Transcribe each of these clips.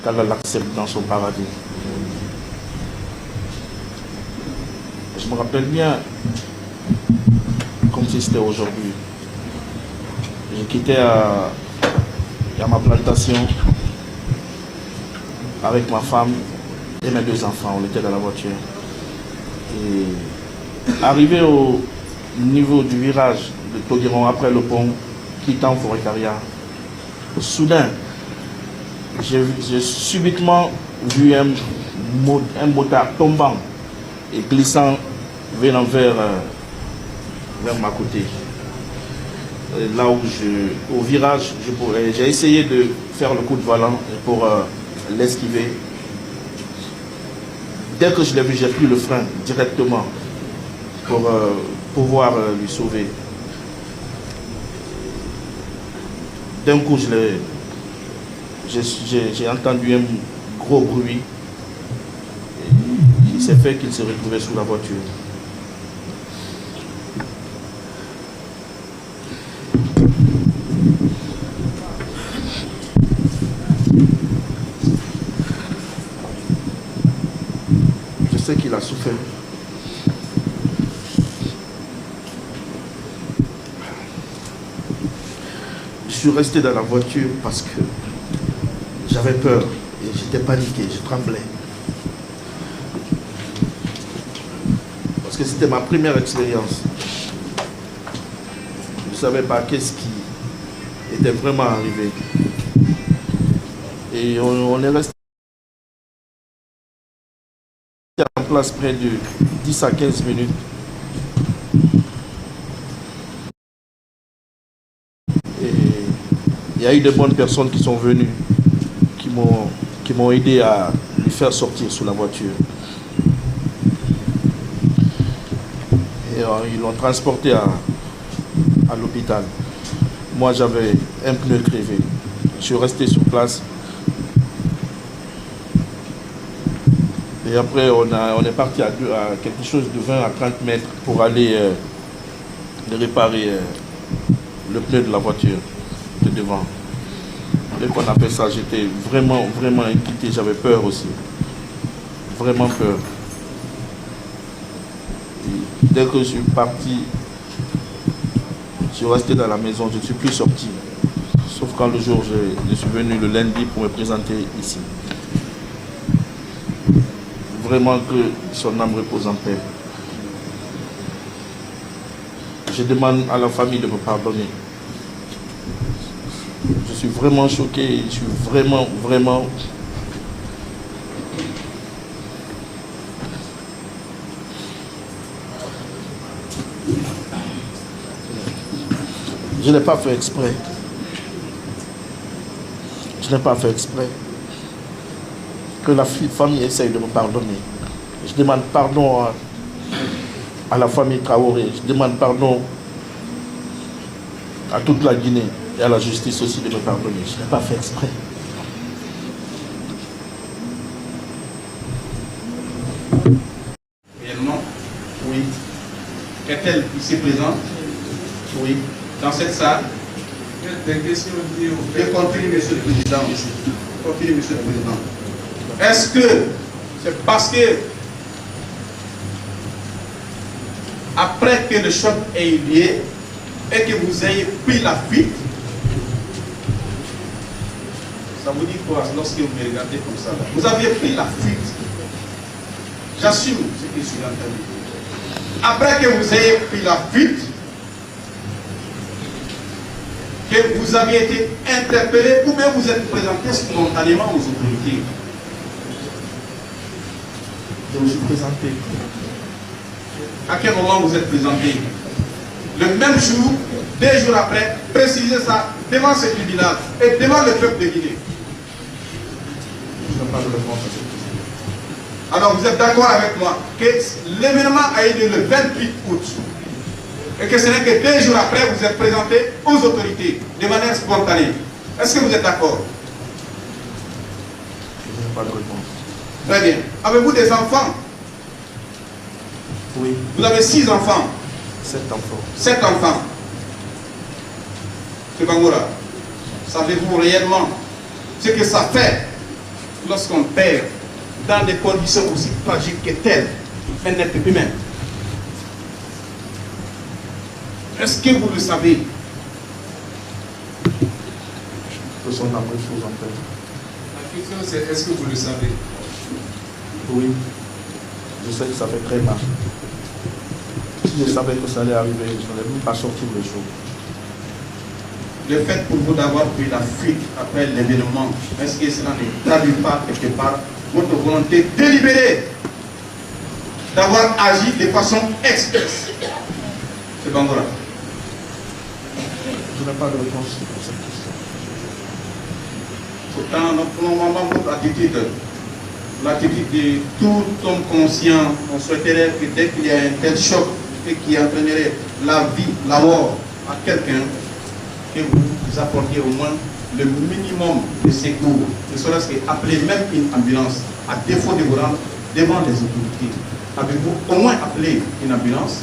qu'Allah l'accepte dans son paradis. Je me rappelle bien, comme si c'était aujourd'hui. Je quittais à ma plantation avec ma femme et mes 2 enfants. On était dans la voiture. Et arrivé au niveau du virage de Todiron, après le pont, quittant Forêt-Carrière, soudain, j'ai subitement vu un motard tombant et glissant venant vers ma côté. Là où au virage, j'ai essayé de faire le coup de volant pour l'esquiver. Dès que je l'ai vu, j'ai pris le frein directement pour pouvoir lui sauver. D'un coup, j'ai entendu un gros bruit. Il s'est fait qu'il se retrouvait sous la voiture. Je sais qu'il a souffert. Je suis resté dans la voiture parce que j'avais peur et j'étais paniqué, je tremblais. Parce que c'était ma première expérience. Je ne savais pas qu'est-ce qui était vraiment arrivé. Et on est resté en place près de 10 à 15 minutes. Et il y a eu de bonnes personnes qui sont venues, qui m'ont aidé à lui faire sortir sous la voiture. Et ils l'ont transporté à l'hôpital. Moi, j'avais un pneu crevé. Je suis resté sur place. Et après, on est parti à quelque chose de 20 à 30 mètres pour aller réparer le pneu de la voiture de devant. Dès qu'on a fait ça, j'étais vraiment, vraiment inquiété. J'avais peur aussi. Vraiment peur. Et dès que je suis parti, je suis resté dans la maison. Je ne suis plus sorti. Sauf quand le jour, je suis venu le lundi pour me présenter ici. Vraiment que son âme repose en paix. Je demande à la famille de me pardonner. Je suis vraiment choqué, je suis vraiment, vraiment... Je n'ai pas fait exprès. Je n'ai pas fait exprès. Que la famille essaye de me pardonner. Je demande pardon à la famille Traoré. Je demande pardon à toute la Guinée et à la justice aussi de me pardonner. Je n'ai pas fait exprès. Réellement? Oui. Est-elle ici présente? Oui. Dans cette salle? Des questions liées au Je fait. continue, Monsieur le Président. Continue, Monsieur le Président. Est-ce que c'est parce que après que le choc ait eu lieu et que vous ayez pris la fuite, ça vous dit quoi lorsque vous me regardez comme ça là? Vous aviez pris la fuite. J'assume ce que je suis en train de dire. Après que vous ayez pris la fuite, que vous avez été interpellé ou bien vous êtes présenté spontanément aux autorités. Je me suis présenté. À quel moment vous êtes présenté? Le même jour, 2 jours après, précisez ça devant ce tribunal et devant le peuple de Guinée. Je n'ai pas de réponse à cette question. Alors vous êtes d'accord avec moi que l'événement a eu lieu le 28 août et que ce n'est que 2 jours après vous êtes présenté aux autorités de manière spontanée. Est-ce que vous êtes d'accord? Je n'ai pas de réponse. Très bien. Avez-vous des enfants? Oui. Vous avez 6 enfants. 7 enfants. 7 enfants. M. Bangoura, savez-vous réellement ce que ça fait lorsqu'on perd dans des conditions aussi tragiques que telles un être humain? Est-ce que vous le savez? Ce sont la même chose en fait. La question c'est est-ce que vous le savez? Oui, je sais que ça fait très mal. Si je savais que ça allait arriver, je n'allais même pas sortir les choses. Le fait pour vous d'avoir pris la fuite après l'événement, est-ce que cela ne traduit pas quelque part votre volonté délibérée d'avoir agi de façon expresse? C'est Bangoura. Je n'ai pas de réponse pour cette question. Pourtant, notre attitude, l'attitude de tout homme conscient, on souhaiterait que dès qu'il y a un tel choc et qui entraînerait la vie, la mort à quelqu'un, que vous apportiez au moins le minimum de secours, ne serait-ce qu'appeler même une ambulance, à défaut de vous rendre devant les autorités. Avez-vous au moins appelé une ambulance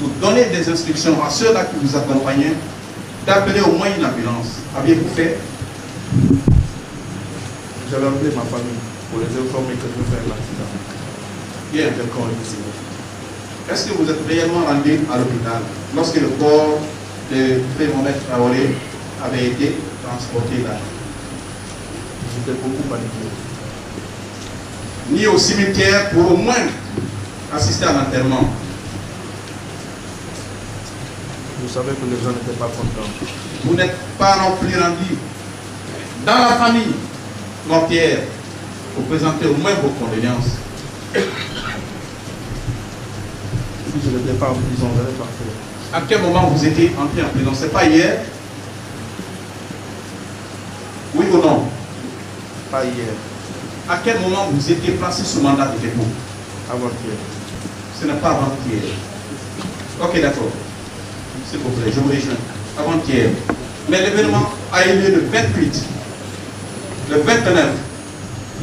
pour donner des instructions à ceux-là qui vous accompagnaient d'appeler au moins une ambulance? Aviez-vous fait? J'avais appelé ma famille pour les informer que je vais faire l'accident. Bien. Quelqu'un est décédé. Est-ce que vous êtes réellement rendu à l'hôpital lorsque le corps de Frère Mohamed Traoré avait été transporté là? J'étais beaucoup paniqué. Ni au cimetière pour au moins assister à l'enterrement? Je savais que les gens n'étaient pas contents. Vous n'êtes pas non plus rendu dans la famille mortière pour présenter au moins vos condoléances? Si je n'étais pas en prison, j'allais partir. À quel moment vous étiez entré en prison? C'est pas hier? Oui ou non? Pas hier, À quel moment vous étiez placé sous mandat de dépôt? avant-hier. Ce n'est pas avant-hier. Ok, d'accord. S'il vous plaît, je vous rejoins. Avant-hier. Mais l'événement a eu lieu le 28, le 29,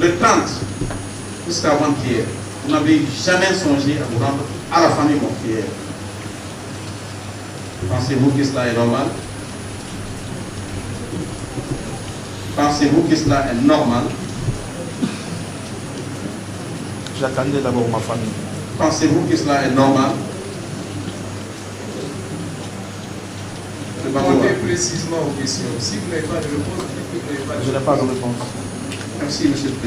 le 30, jusqu'à avant-hier. Vous n'avez jamais songé à vous rendre à la famille mortière. Pensez-vous que cela est normal? Pensez-vous que cela est normal? J'attendais d'abord ma famille. Pensez-vous que cela est normal? Répondez précisément aux questions. Si vous n'avez pas de réponse, dites que vous n'avez pas de Je n'ai pas de réponse. Merci, monsieur le Président.